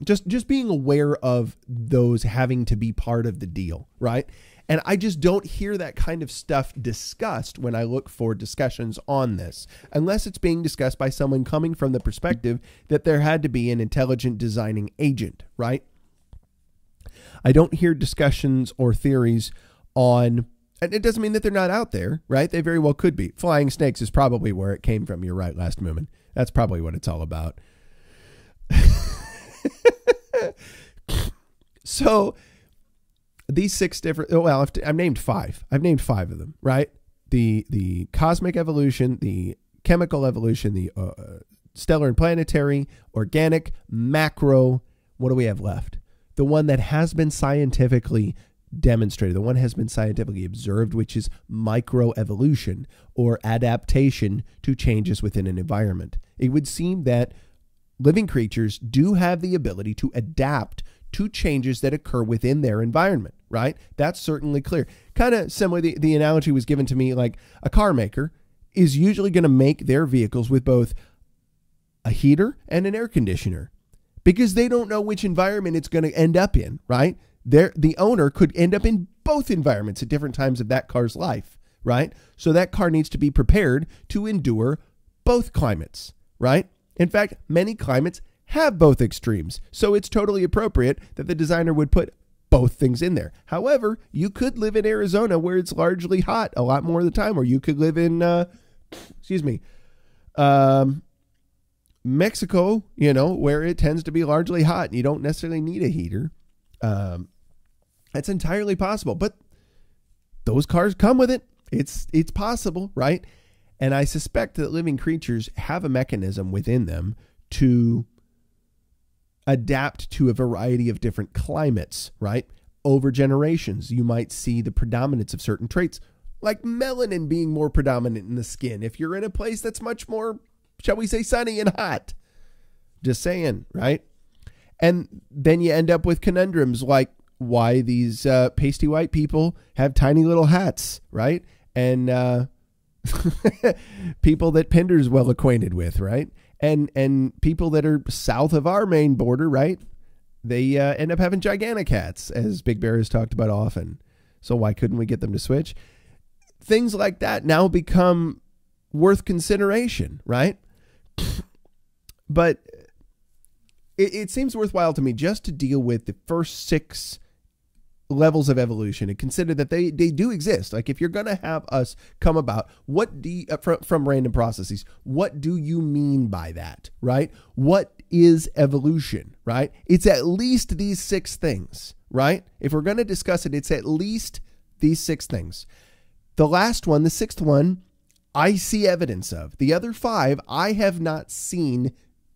just being aware of those having to be part of the deal, right? And I just don't hear that kind of stuff discussed when I look for discussions on this, unless it's being discussed by someone coming from the perspective that there had to be an intelligent designing agent, right? I don't hear discussions or theories on, and it doesn't mean that they're not out there, right? They very well could be. Flying snakes is probably where it came from. You're right, Last Moomin. That's probably what it's all about. So these six different, I've named five. I've named five of them, right? The cosmic evolution, the chemical evolution, the stellar and planetary, organic, macro. What do we have left? The one that has been scientifically demonstrated, the one has been scientifically observed, which is microevolution or adaptation to changes within an environment. It would seem that living creatures do have the ability to adapt to changes that occur within their environment, right? That's certainly clear. Kind of similar, the analogy was given to me like a car maker is usually going to make their vehicles with both a heater and an air conditioner because they don't know which environment it's going to end up in, right? The owner could end up in both environments at different times of that car's life, right? So that car needs to be prepared to endure both climates, right? In fact, many climates have both extremes, so it's totally appropriate that the designer would put both things in there. However, you could live in Arizona where it's largely hot a lot more of the time, or you could live in, Mexico, where it tends to be largely hot and you don't necessarily need a heater. That's entirely possible, but those cars come with it. It's possible, right? And I suspect that living creatures have a mechanism within them to adapt to a variety of different climates, right? Over generations, you might see the predominance of certain traits, like melanin being more predominant in the skin. If you're in a place that's much more, shall we say, sunny and hot, Just saying, right? And then you end up with conundrums like why these pasty white people have tiny little hats, right? And people that Pinder's well acquainted with, right? And people that are south of our main border, right? They end up having gigantic hats, as Big Bear has talked about often. So why couldn't we get them to switch? Things like that now become worth consideration, right? But it seems worthwhile to me just to deal with the first 6 levels of evolution and consider that they do exist. Like if you're going to have us come about, what do you, from random processes, what do you mean by that, right? What is evolution, right? It's at least these 6 things, right? If we're going to discuss it, it's at least these 6 things. The last one, the 6th one, I see evidence of. The other 5, I have not seen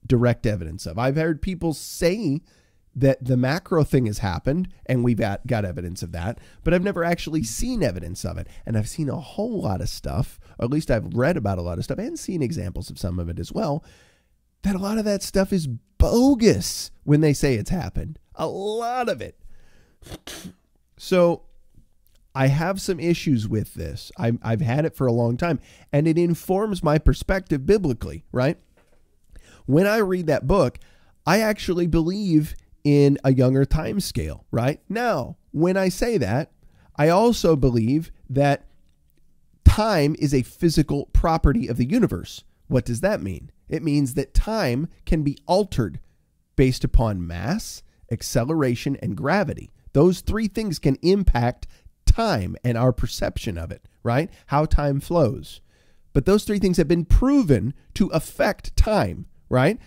direct evidence of. I've heard people say that the macro thing has happened and we've got evidence of that, but I've never actually seen evidence of it. And I've seen a whole lot of stuff, or at least I've read about a lot of stuff and seen examples of some of it as well, that a lot of that stuff is bogus when they say it's happened. A lot of it. So I have some issues with this. I've had it for a long time, and it informs my perspective biblically, right? When I read that book, I actually believe in a younger time scale, right? Now, when I say that, I also believe that time is a physical property of the universe. What does that mean? It means that time can be altered based upon mass, acceleration, and gravity. Those 3 things can impact time and our perception of it, right? How time flows. But those 3 things have been proven to affect time, right?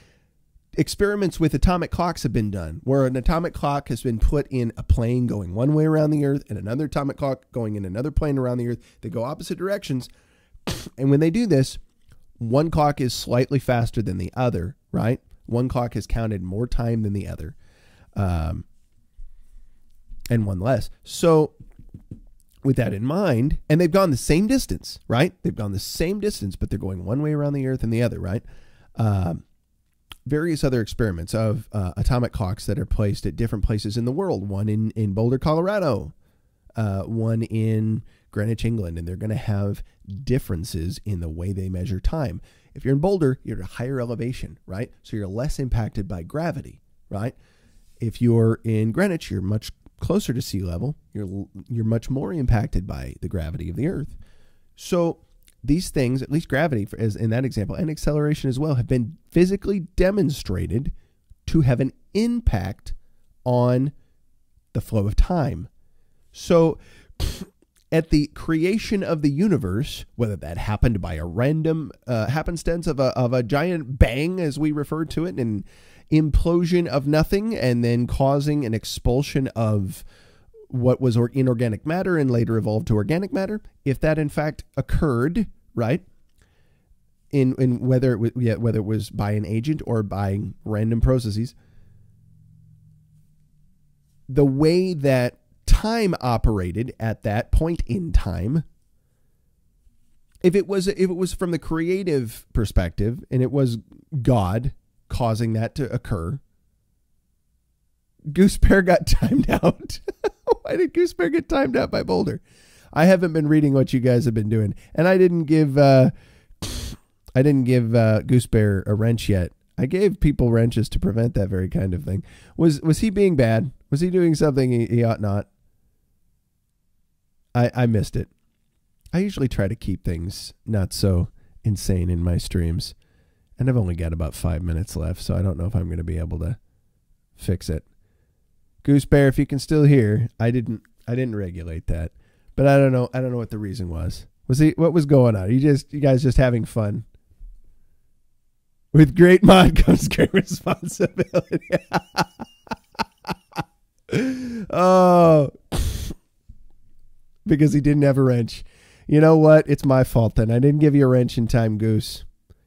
Experiments with atomic clocks have been done where an atomic clock has been put in a plane going one way around the earth and another atomic clock going in another plane around the earth. They go opposite directions. And when they do this, one clock is slightly faster than the other, right? One clock has counted more time than the other, and one less. So with that in mind, and they've gone the same distance, right? They've gone the same distance, but they're going one way around the earth and the other, right? Various other experiments of atomic clocks that are placed at different places in the world. One in Boulder, Colorado, one in Greenwich, England, and they're going to have differences in the way they measure time. If you're in Boulder, you're at a higher elevation, right? So you're less impacted by gravity, right? If you're in Greenwich, you're much closer to sea level. You're much more impacted by the gravity of the earth. So these things, at least gravity, as in that example, and acceleration as well, have been physically demonstrated to have an impact on the flow of time. So at the creation of the universe, whether that happened by a random happenstance of a giant bang, as we refer to it, an implosion of nothing, and then causing an expulsion of what was inorganic matter and later evolved to organic matter, if that in fact occurred, right, in whether it was by an agent or by random processes, the way that time operated at that point in time, if it was from the creative perspective and it was God causing that to occur, Goose Bear got timed out. Why did Goose Bear get timed out by Boulder? I haven't been reading what you guys have been doing, and I didn't give Goose Bear a wrench yet. I gave people wrenches to prevent that very kind of thing. Was he being bad? Was he doing something he ought not? I missed it. I usually try to keep things not so insane in my streams, and I've only got about 5 minutes left, so I don't know if I'm going to be able to fix it. Goose Bear, if you can still hear, I didn't regulate that, but I don't know what the reason was. What was going on? You guys just having fun? With great mod comes great responsibility. Oh, because he didn't have a wrench. You know what? It's my fault then. I didn't give you a wrench in time, Goose.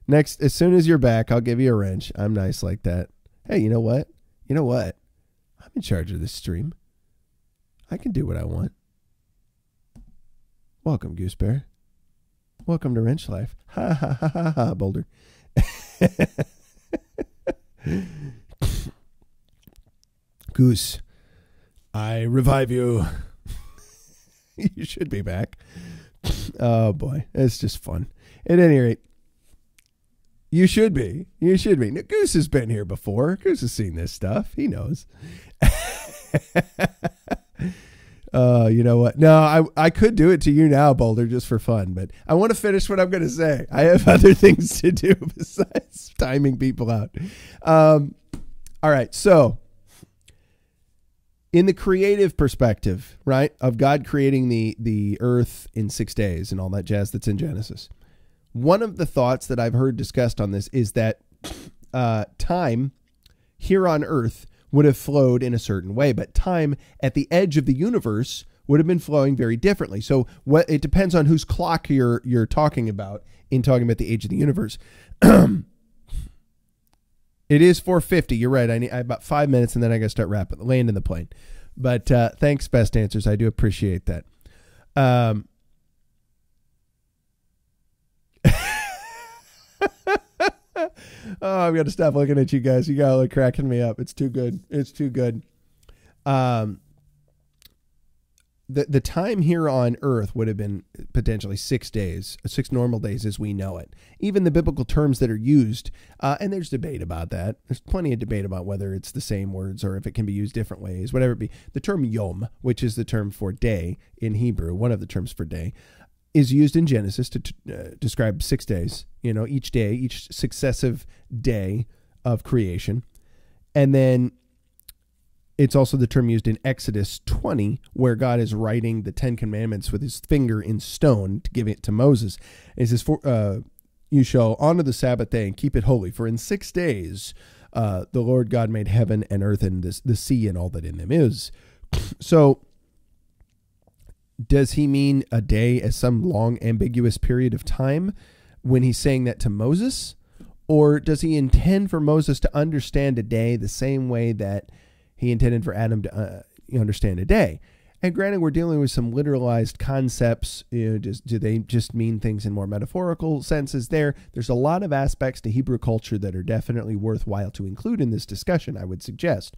Next, as soon as you're back, I'll give you a wrench. I'm nice like that. Hey, you know what? I'm in charge of this stream. I can do what I want. Welcome, Goose Bear. Welcome to Wrench Life. Ha ha ha ha ha, Boulder. Goose, I revive you. You should be back. Oh boy, it's just fun. At any rate, you should be. You should be. Now, Goose has been here before. Goose has seen this stuff. He knows. You know what? No, I could do it to you now, Boulder, just for fun, but I want to finish what I'm going to say. I have other things to do besides timing people out. All right. So in the creative perspective, right, of God creating the earth in 6 days and all that jazz that's in Genesis, one of the thoughts that I've heard discussed on this is that time here on earth would have flowed in a certain way, but time at the edge of the universe would have been flowing very differently. So it depends on whose clock you're talking about in talking about the age of the universe. It is 4:50. You're right. I need about 5 minutes and then I got to start landing the plane. But thanks, Best Answers. I do appreciate that. Oh, I've got to stop looking at you guys. You got like cracking me up. It's too good. It's too good. The time here on earth would have been potentially 6 days, 6 normal days as we know it. Even the biblical terms that are used, and there's debate about that. There's plenty of debate about whether it's the same words or if it can be used different ways, whatever it be. The term yom, which is the term for day in Hebrew, one of the terms for day, is used in Genesis to describe 6 days, each day, each successive day of creation. And then it's also the term used in Exodus 20, where God is writing the 10 Commandments with his finger in stone to give it to Moses. And it says, you shall honor the Sabbath day and keep it holy, for in 6 days the Lord God made heaven and earth and the sea and all that in them is. So does he mean a day as some long ambiguous period of time when he's saying that to Moses? Or does he intend for Moses to understand a day the same way that he intended for Adam to understand a day? And granted, we're dealing with some literalized concepts. Do they just mean things in more metaphorical senses there? There's a lot of aspects to Hebrew culture that are definitely worthwhile to include in this discussion, I would suggest.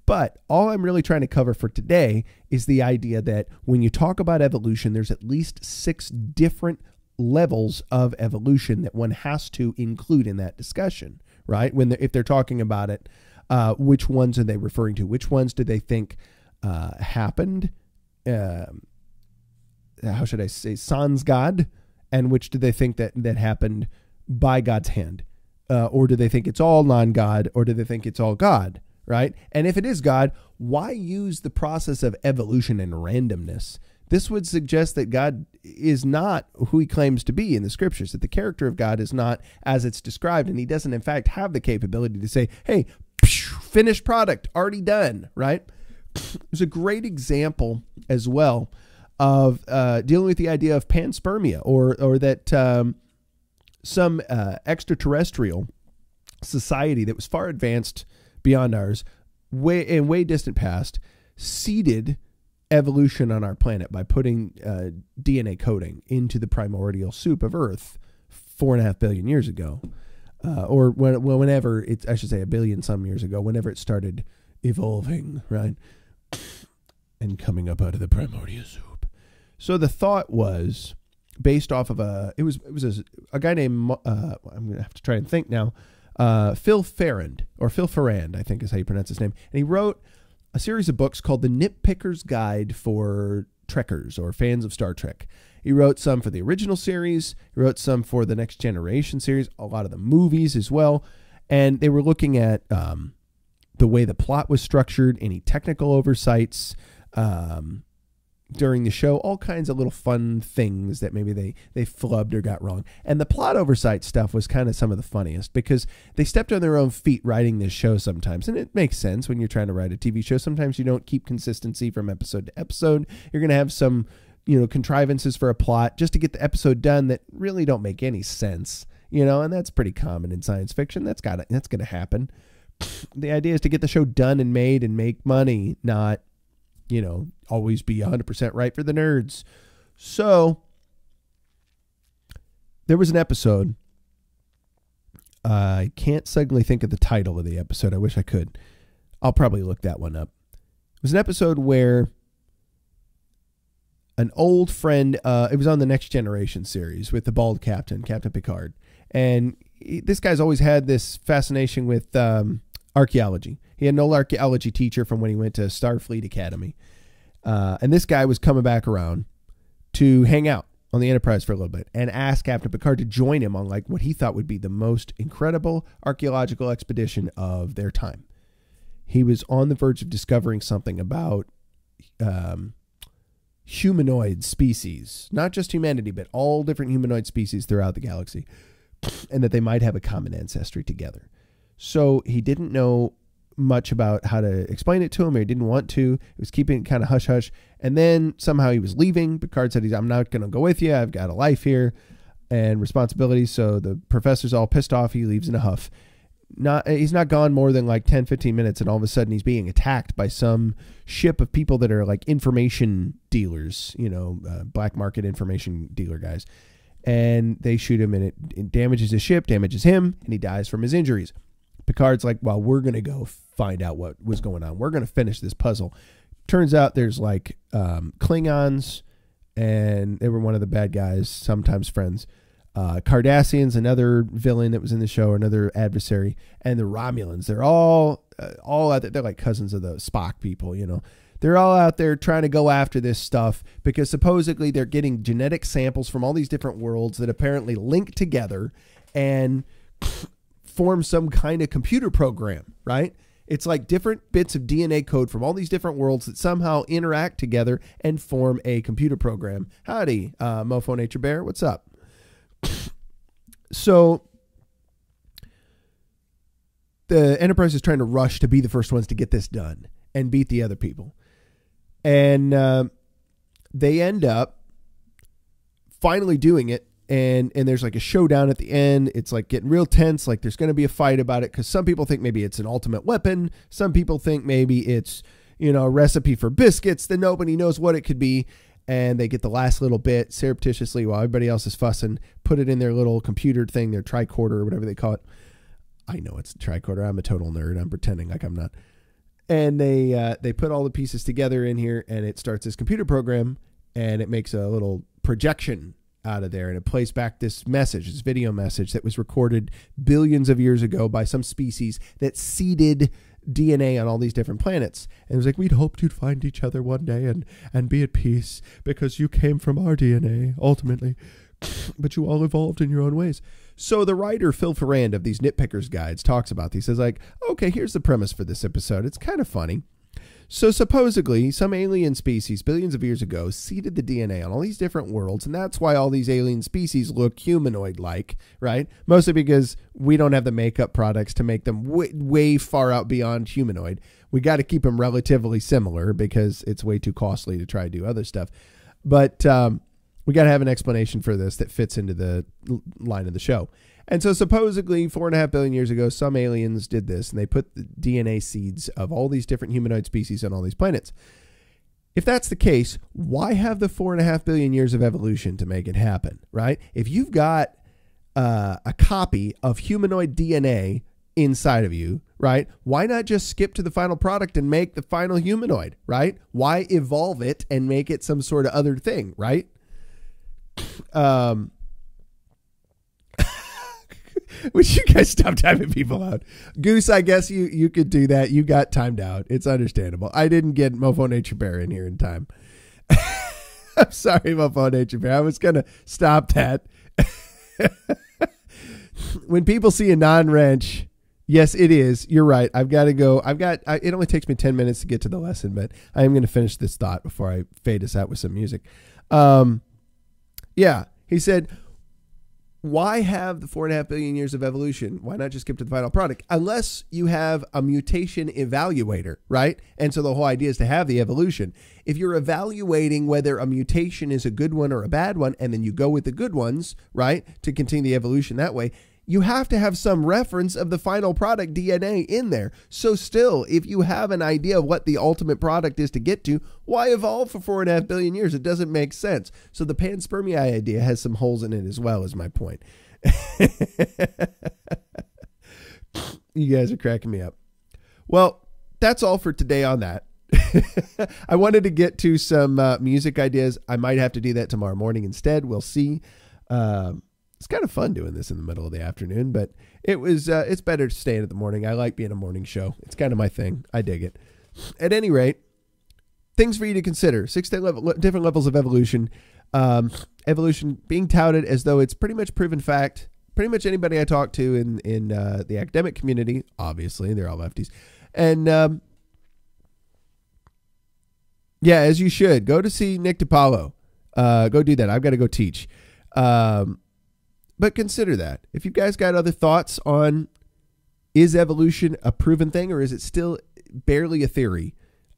But all I'm really trying to cover for today is the idea that when you talk about evolution, there's at least 6 different levels of evolution that one has to include in that discussion, right? If they're talking about it, which ones are they referring to? Which ones do they think happened? How should I say? Sans God, and which do they think that happened by God's hand? Or do they think it's all non-God, or do they think it's all God? Right? And if it is God, why use the process of evolution and randomness? This would suggest that God is not who he claims to be in the scriptures, that the character of God is not as it's described, and he doesn't in fact have the capability to say, hey, finished product, already done, right? There's a great example as well of dealing with the idea of panspermia, or that some extraterrestrial society that was far advanced beyond ours, way distant past, seeded evolution on our planet by putting DNA coding into the primordial soup of Earth 4.5 billion years ago, or whenever I should say 1 billion some years ago, whenever it started evolving, right, and coming up out of the primordial soup. So the thought was based off of a guy named I'm gonna have to try and think now. Phil Ferrand, I think is how you pronounce his name. And he wrote a series of books called The Nitpicker's Guide for Trekkers or fans of Star Trek. He wrote some for the original series. He wrote some for the Next Generation series, a lot of the movies as well. And they were looking at the way the plot was structured, any technical oversights, during the show, all kinds of little fun things that maybe they flubbed or got wrong. And the plot oversight stuff was kind of some of the funniest because they stepped on their own feet writing this show sometimes. And it makes sense when you're trying to write a TV show. Sometimes you don't keep consistency from episode to episode. You're going to have some, contrivances for a plot just to get the episode done that really don't make any sense, and that's pretty common in science fiction. That's going to happen. The idea is to get the show done and made and make money, not always be 100% right for the nerds. So there was an episode. I can't suddenly think of the title of the episode. I wish I could. I'll probably look that one up. It was an episode where an old friend, it was on the Next Generation series with the bald captain, Captain Picard. And this guy's always had this fascination with archaeology. He had an old archaeology teacher from when he went to Starfleet Academy. And this guy was coming back around to hang out on the Enterprise for a little bit and asked Captain Picard to join him on like what he thought would be the most incredible archaeological expedition of their time. He was on the verge of discovering something about humanoid species, not just humanity, but all different humanoid species throughout the galaxy, and that they might have a common ancestry together. So he didn't know much about how to explain it to him, or he didn't want to. He was keeping it kind of hush-hush. And then somehow he was leaving. Picard said, I'm not going to go with you. I've got a life here and responsibilities. So the professor's all pissed off. He leaves in a huff. He's not gone more than like 10, 15 minutes, and all of a sudden he's being attacked by some ship of people that are like information dealers, black market information dealer guys. And they shoot him, and it damages his ship, damages him, and he dies from his injuries. Picard's like, well, we're going to go find out what was going on. We're going to finish this puzzle. Turns out there's like Klingons, and they were one of the bad guys, sometimes friends. Cardassians, another villain that was in the show, another adversary, and the Romulans. They're all out there. They're like cousins of the Spock people, They're all out there trying to go after this stuff because supposedly they're getting genetic samples from all these different worlds that apparently link together and form some kind of computer program, right? It's like different bits of DNA code from all these different worlds that somehow interact together and form a computer program. Howdy, Mofo Nature Bear. What's up? So the Enterprise is trying to rush to be the first ones to get this done and beat the other people. And they end up finally doing it. And there's like a showdown at the end. It's like getting real tense. Like there's going to be a fight about it because some people think maybe it's an ultimate weapon. Some people think maybe it's, a recipe for biscuits that nobody knows what it could be. And they get the last little bit surreptitiously while everybody else is fussing, put it in their little computer thing, their tricorder or whatever they call it. I know it's a tricorder. I'm a total nerd. I'm pretending like I'm not. And they put all the pieces together in here, and it starts this computer program, and it makes a little projection out of there, and it plays back this message, this video message that was recorded billions of years ago by some species that seeded DNA on all these different planets. And it was like, we'd hoped you'd find each other one day and be at peace because you came from our DNA ultimately, but you all evolved in your own ways. So the writer, Phil Ferrand of these Nitpickers Guides, talks about these. He says like, okay, here's the premise for this episode. It's kind of funny. So supposedly some alien species billions of years ago seeded the DNA on all these different worlds, and that's why all these alien species look humanoid-like, right? Mostly because we don't have the makeup products to make them way far out beyond humanoid. We got to keep them relatively similar because it's way too costly to try to do other stuff. But we got to have an explanation for this that fits into the line of the show. And so supposedly 4.5 billion years ago, some aliens did this, and they put the DNA seeds of all these different humanoid species on all these planets. If that's the case, why have the 4.5 billion years of evolution to make it happen, right? If you've got a copy of humanoid DNA inside of you, right? Why not just skip to the final product and make the final humanoid, right? Why evolve it and make it some sort of other thing, right? Would you guys stop timing people out? Goose, I guess you could do that. You got timed out. It's understandable. I didn't get Mofo Nature Bear in here in time. I'm sorry, Mofo Nature Bear. I was going to stop that. When people see a non-wrench, yes, it is. You're right. I've got to go. It only takes me 10 minutes to get to the lesson, but I am going to finish this thought before I fade us out with some music. Yeah, he said, why have the 4.5 billion years of evolution? Why not just skip to the final product? Unless you have a mutation evaluator, right? And so the whole idea is to have the evolution. If you're evaluating whether a mutation is a good one or a bad one, and then you go with the good ones, right, to continue the evolution that way, you have to have some reference of the final product DNA in there. So still, if you have an idea of what the ultimate product is to get to, why evolve for 4.5 billion years? It doesn't make sense. So the panspermia idea has some holes in it as well, is my point. You guys are cracking me up. Well, that's all for today on that. I wanted to get to some music ideas. I might have to do that tomorrow morning instead. We'll see. It's kind of fun doing this in the middle of the afternoon, but it's better to stay in at the morning. I like being a morning show. It's kind of my thing. I dig it. At any rate, things for you to consider. 6 different levels of evolution. Evolution being touted as though it's pretty much proven fact. Pretty much anybody I talk to in the academic community, obviously, they're all lefties. And yeah, as you should. Go to see Nick DiPaolo. Go do that. I've got to go teach. But consider that. If you guys got other thoughts on, is evolution a proven thing or is it still barely a theory?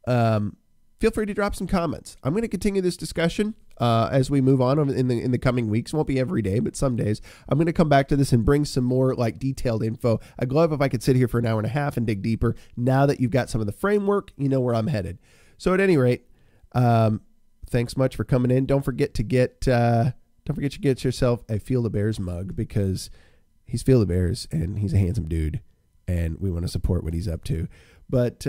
Feel free to drop some comments. I'm going to continue this discussion as we move on in the coming weeks. It won't be every day, but some days. I'm going to come back to this and bring some more like detailed info. I'd love if I could sit here for an hour and a half and dig deeper. Now that you've got some of the framework, you know where I'm headed. So at any rate, thanks much for coming in. Don't forget to get yourself a Feel the Bears mug because he's Feel the Bears and he's a handsome dude and we want to support what he's up to. But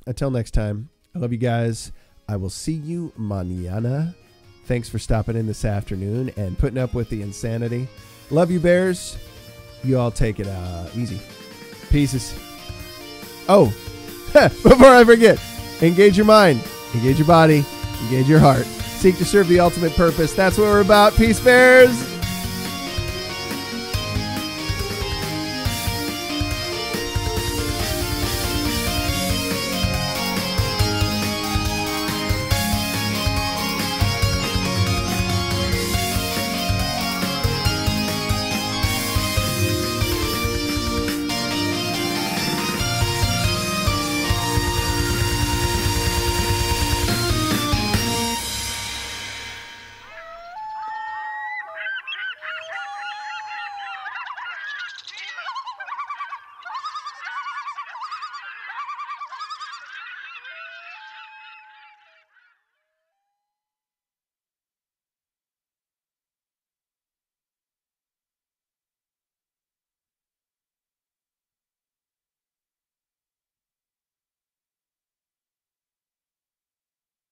until next time, I love you guys. I will see you mañana. Thanks for stopping in this afternoon and putting up with the insanity. Love you, Bears. You all take it easy. Pieces. Oh, before I forget, engage your mind, engage your body, engage your heart. Seek to serve the ultimate purpose. That's what we're about. Peace, Bears.